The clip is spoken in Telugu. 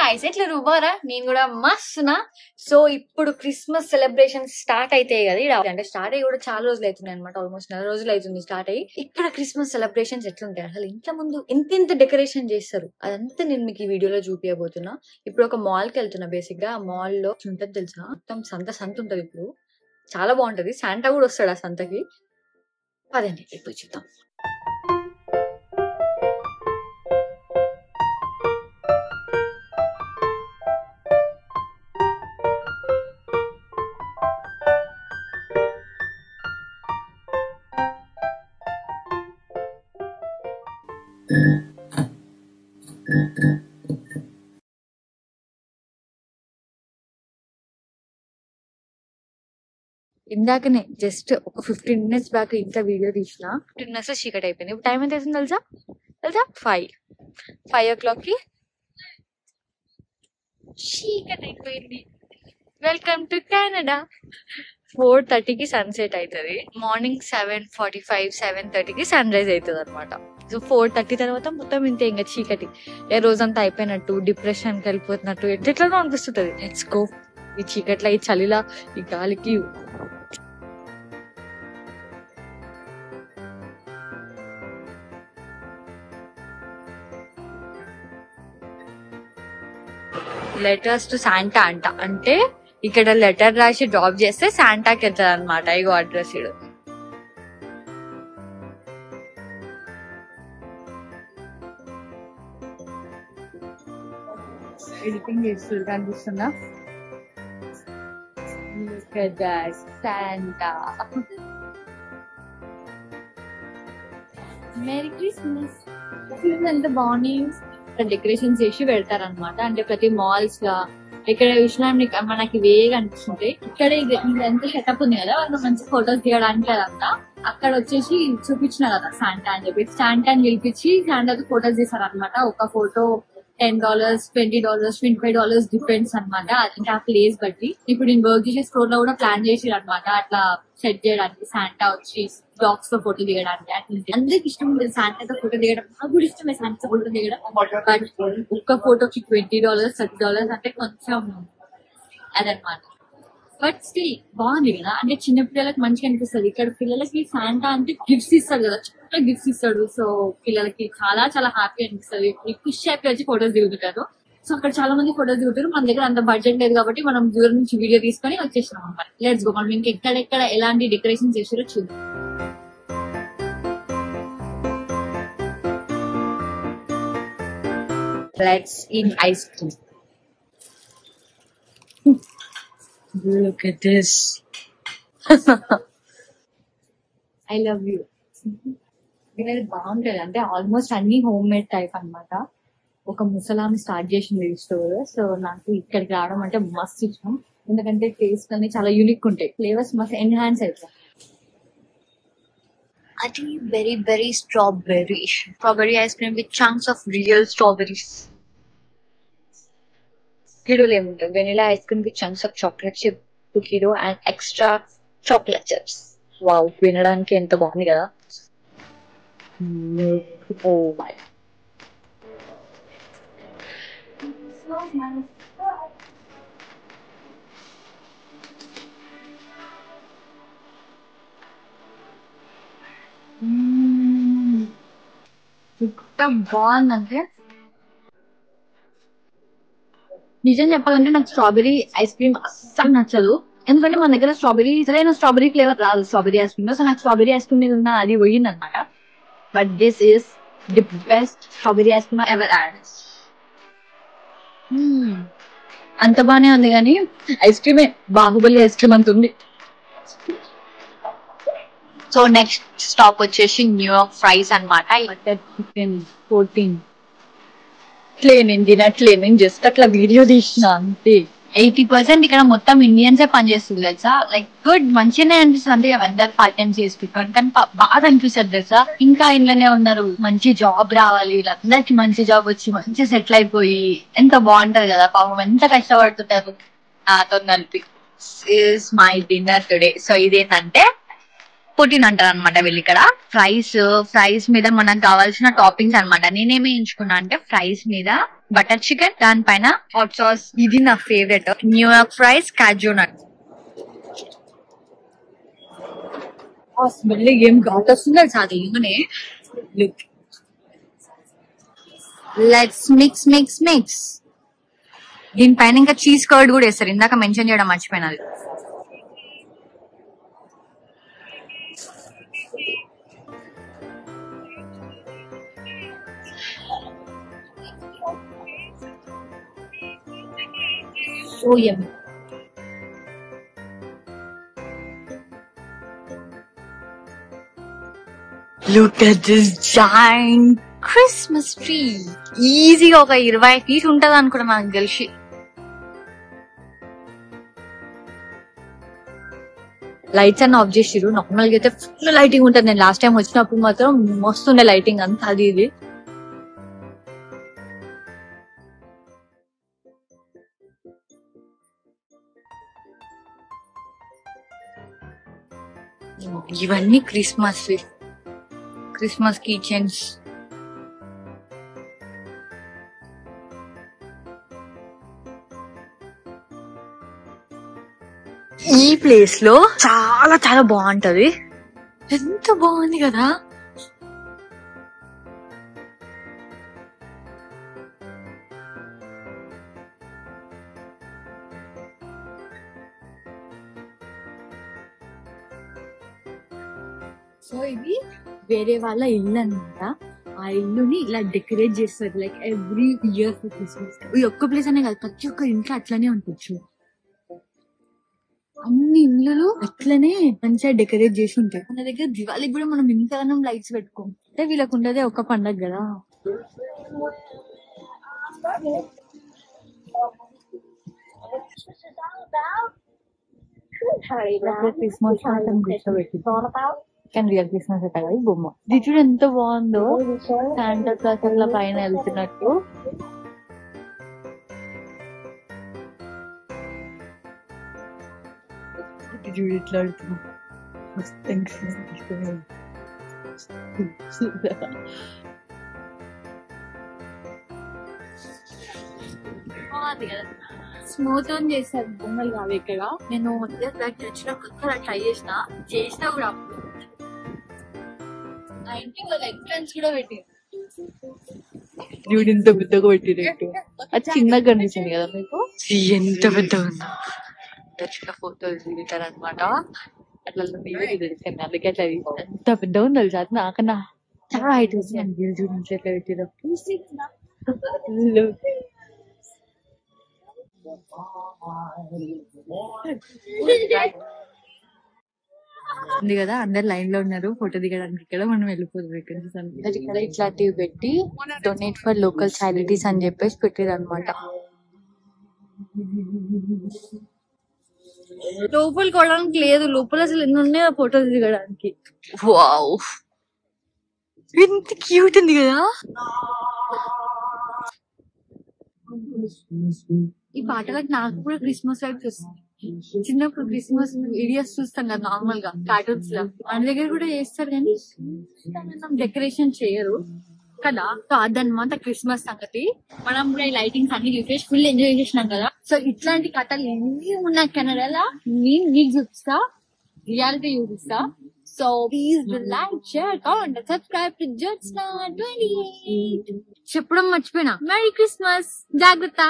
గాయ్స్ ఎట్లా రూబారా నేను కూడా మస్తున్నా. సో ఇప్పుడు క్రిస్మస్ సెలబ్రేషన్ స్టార్ట్ అయితాయి కదా, అంటే స్టార్ట్ అయ్యి కూడా చాలా రోజులు అవుతున్నాయి అనమాట. ఆల్మోస్ట్ 4 రోజులు అవుతుంది స్టార్ట్ అయ్యి. ఇక్కడ క్రిస్మస్ సెలబ్రేషన్స్ ఎట్లుంటాయి, అసలు ఇంట్లో ముందు ఎంత డెకరేషన్ చేస్తారు అదంతా నేను మీకు ఈ వీడియోలో చూపించబోతున్నా. ఇప్పుడు ఒక మాల్ కి వెళ్తున్నా. బేసిక్ గా ఆ మాల్ లో ఉంటది తెలుసా, మొత్తం సంత ఉంటది. ఇప్పుడు చాలా బాగుంటది. శాంటా కూడా వస్తాడు ఆ సంతకి. పదండి ఇప్పుడు చూద్దాం. ఇందాకనే జస్ట్ ఒక 15 minutes బ్యాక్ ఇంత వీడియో తీసిన. 15 minutes చీకటి అయిపోయింది. ఇప్పుడు టైం ఎంత అవుతుంది తెలుసా 5 o'clock కి చీకటి అయిపోయింది. Welcome to Canada. 4:30కి సన్సెట్ అవుతుంది. మార్నింగ్ 7:45 7:30కి సన్ రైజ్ అవుతుంది అనమాట. సో 4:30 తర్వాత మొత్తం ఇంతే, ఇంకా చీకటి. ఏ రోజంతా అయిపోయినట్టు, డిప్రెషన్ కి వెళ్ళిపోతున్నట్టు, ఎట్లనో అనిపిస్తుంది. Let's go. ఈ చీకట్ల, ఈ చలిలా, ఈ గాలికి లెటర్స్ టు శాంటా అంటే ఇక్కడ లెటర్ రాసి డ్రాప్ చేస్తే శాంటాకి వెళ్తారు అనమాట. ఇగో అడ్రస్ ఇడు. ఎడిటింగ్ చేస్తుంది కనిపిస్తుందా? Santa merry Christmas. ఎంత బాగున్నాయి. డెకరేషన్ చేసి పెడతారు అనమాట. అంటే ప్రతి మాల్స్ గా ఇక్కడ విషయాన్ని మనకి వేగా అనిపిస్తుంటాయి. ఇక్కడ ఇదంతా సెటప్ ఉంది కదా, వాళ్ళు మంచి ఫొటోస్ తీయడానికి అదంతా. అక్కడ వచ్చేసి చూపించిన కదా శాంటా అని చెప్పి, శాంటాని పిలిపించి శాంటాతో ఫొటోస్ తీసారు అనమాట. ఒక ఫోటో $10 $20 $25 డిపెండ్స్ అనమాట. అంటే ఆ ప్లేస్ బట్టి. ఇప్పుడు నేను వర్క్ చేసే స్టోర్ లో కూడా ప్లాన్ చేసారు అనమాట అట్లా సెట్ చేయడానికి. శాంటా వచ్చి డాగ్స్ తో ఫోటో దిగడానికి. అందరికి ఇష్టం ఉంటుంది శాంటాతో ఫోటో దిగడం. నాకు కూడా ఇష్టమే శాంటా ఫోటో దిగడం. బట్ ఒక్క ఫోటోకి $20 $30 అంటే కొంచెం అదనమాట. బట్ స్టిల్ బాగుంది కదా. అంటే చిన్న పిల్లలకి మంచిగా అనిపిస్తుంది. ఇక్కడ పిల్లలకి శాంటా అంటే గిఫ్ట్స్ ఇస్తాడు కదా, చాలా గిఫ్ట్స్ ఇస్తాడు. సో పిల్లలకి చాలా చాలా హ్యాపీ అనిపిస్తుంది. ఖుషి హ్యాపీ వచ్చి ఫోటోస్ దిగుతుంటారు. సో అక్కడ చాలా మంది ఫోటోస్ దిగుతారు. మన దగ్గర అంత బడ్జెట్ లేదు కాబట్టి మనం దూరం నుంచి వీడియో తీసుకొని వచ్చేసినాం అనమాట. Let's go. మనం ఇంకెక్కడెక్కడ ఎలాంటి డెకరేషన్ చేసారో చూద్దాం. Let's eat ice cream. Look at this. I love you. ఇది బాగుంటది. అంటే ఆల్మోస్ట్ అన్ని హోమ్ మేడ్ టైప్ అనమాట. ఒక ముసలామి స్టార్ట్ చేసింది ఈ స్టోర్. సో నాకు ఇక్కడికి రావడం అంటే మస్తు ఇష్టం. ఎందుకంటే టేస్ట్ అన్ని చాలా యూనిక్ ఉంటాయి. ఫ్లేవర్స్ మస్తు ఎన్హాన్స్ అవుతాయి. అది very strawberry ice cream with chunks of real strawberries. Kiddo ఏముంటుంది, vanilla ice cream with chunks of chocolate chip kiddo and extra chocolate chips. Wow, వినడానికి ఎంత బాగుంది కదా. ఓ మై ఎంత బాగుందంటే, నిజం చెప్పాలంటే నాకు స్ట్రాబెరీ ఐస్ క్రీమ్ అస్సలు నచ్చదు. ఎందుకంటే మన దగ్గర సరైన స్ట్రాబెరీ ఫ్లేవర్ రాదు స్ట్రాబెరీ ఐస్ క్రీమ్ లో. సో నాకు స్ట్రాబెరీ ఐస్ క్రీమ్ మీద ఉన్న అది పోయింది అనమాట. But this is the best strawberry ice cream ever had. అంత బానే ఉంది కానీ ఐస్ క్రీమే బాహుబలి ఐస్ క్రీమ్ అంత ఉంది. సో నెక్స్ట్ స్టాప్ వచ్చేసి న్యూయార్క్ ఫ్రైస్ అనమాట. చికెన్ 14 నేను జస్ట్ అట్లా వీడియో తీసిన అంతే. 80% ఇక్కడ మొత్తం ఇండియన్సే పనిచేస్తుంది తెలుసా. లైక్ గుడ్, మంచిగానే అనిపిస్తుంది. అంటే అందరు పార్ట్ టైం చేసి కానీ బాగా అనిపిస్తుంది తెలుసా. ఇంకా ఇంట్లోనే ఉన్నారు, మంచి జాబ్ రావాలి, అందరికి మంచి జాబ్ వచ్చి మంచి సెటిల్ అయిపోయి ఎంత బాగుంటది కదా. పాపం ఎంత కష్టపడుతుంటారు నాతో కలిపి. Is my dinner today. So ఇదేంటంటే పుట్టిన అంటారు అనమాట వీళ్ళు ఇక్కడ. ఫ్రైస్ మీద మనకు కావాల్సిన టాపింగ్స్ అనమాట. నేనేమి ఎంచుకున్నా అంటే ఫ్రైస్ మీద బటర్ చికెన్, దానిపైన హాట్ సాస్. ఇది నా ఫేవరెట్, న్యూయార్క్ ఫ్రైస్, కాజూ నట్. స్మెల్ ఏం ఘాట్ వస్తుంది సార్ ఇంకనే. Let's mix mix mix. దీనిపైన ఇంకా చీజ్ కర్డ్ కూడా వేస్తారు, ఇందాక మెన్షన్ చేయడం మర్చిపోయినది. So yummy. Look at this giant Christmas tree. ఈజీగా ఒక 20 feet ఉంటది అనుకున్నా నాకు తెలిసి. లైట్స్ అన్న ఆఫ్ చేసిరు. నార్మల్ గా అయితే ఫుల్ లైటింగ్ ఉంటది. నేను లాస్ట్ టైం వచ్చినప్పుడు మాత్రం మస్తుండే లైటింగ్ అంతా. అది ఇది ఇవన్నీ క్రిస్మస్ కిచెన్స్. ఈ ప్లేస్ లో చాలా చాలా బాగుంటది. ఎంత బాగుంది కదా. సో ఇది వేరే వాళ్ళ ఇల్లు అనమాట. ఆ ఇల్లుని ఇలా డెకరేట్ చేస్తారు like every year for Christmas. ఈ ఒక్క ప్లేస్ అనే కాదు, ప్రతి ఒక్క ఇంట్లో అట్లనే ఉండొచ్చు. అన్ని ఇల్లులు అట్లనే మంచిగా డెకరేట్ చేసి ఉంటాయి. మన దగ్గర దివాళికి కూడా మనం ఇంతగానం లైట్స్ పెట్టుకోం. అంటే వీళ్ళకు ఉండదే ఒక పండగ కదా. క్రిస్మస్ కానీ రియల్ క్రిస్మస్ అయితే కదా బొమ్మ. దిచుడు ఎంత బాగుందో, శాంటా క్లాస్ అట్లా పైన వెళ్తున్నట్టు. చూడు ఇట్లా ఆడుతున్నా. స్మూత్ ఆన్ చేశారు బొమ్మలు కాదు ఇక్కడ. నేను తెచ్చిన కొత్తగా ట్రై చేసినా కూడా ఆ ఇంటికి వాళ్ళ ఎంట్రన్స్ కూడా పెట్టింది. ఇంత పెద్దగా పెట్టినట్టు అది చిన్నగా కనిపిస్తుంది కదా మీకు. ఎంత పెద్దగా ఉందా. చిన్న ఫోటోలు దిగుతారు అనమాట. అట్లా తెలిసింది అందుకే అట్లా ఎంత పెద్దగా ఉంది తెలుసా. అది నాకన్నా చాలా హైట్ వచ్చింది అని చూపించి ఎట్లా పెట్టిన ఉంది కదా. అందరు లైన్ లో ఉన్నారు ఫోటో దిగడానికి. ఇక్కడ మనం వెళ్ళిపోతాం ఇక్కడ. ఇక్కడ ఇట్లాంటివి పెట్టి డొనేట్ ఫర్ లోకల్ చారిటీస్ అని చెప్పేసి పెట్టారు అనమాట. లోపల కొనడానికి లేదు, లోపల అసలు ఎన్ని ఉన్నాయో ఫోటోలు దిగడానికి. వావ్ ఎంత క్యూట్ ఉంది కదా. ఈ పాటలకు నాకు కూడా క్రిస్మస్ వైబ్స్ వస్తుంది. చిన్నప్పుడు క్రిస్మస్ వీడియోస్ చూస్తాం కదా నార్మల్ గా కార్టూన్స్ లో. మన దగ్గర కూడా చేస్తారు కానీ డెకరేషన్ చేయరు కదా. సో అదనమాట క్రిస్మస్ సంగతి. మనం కూడా ఈ లైటింగ్స్ అన్ని చూసేసి ఫుల్ ఎంజాయ్ చేసినాం కదా. సో ఇట్లాంటి కథలు ఎన్ని ఉన్నాయి కెనడాలో నేను మీకు చూపిస్తా, రియాలిటీ చూపిస్తా. So please like, share, comment, subscribe to Jyotsna 28. చెప్పడం మర్చిపోయినా, మెరీ క్రిస్మస్. జాగ్రత్త.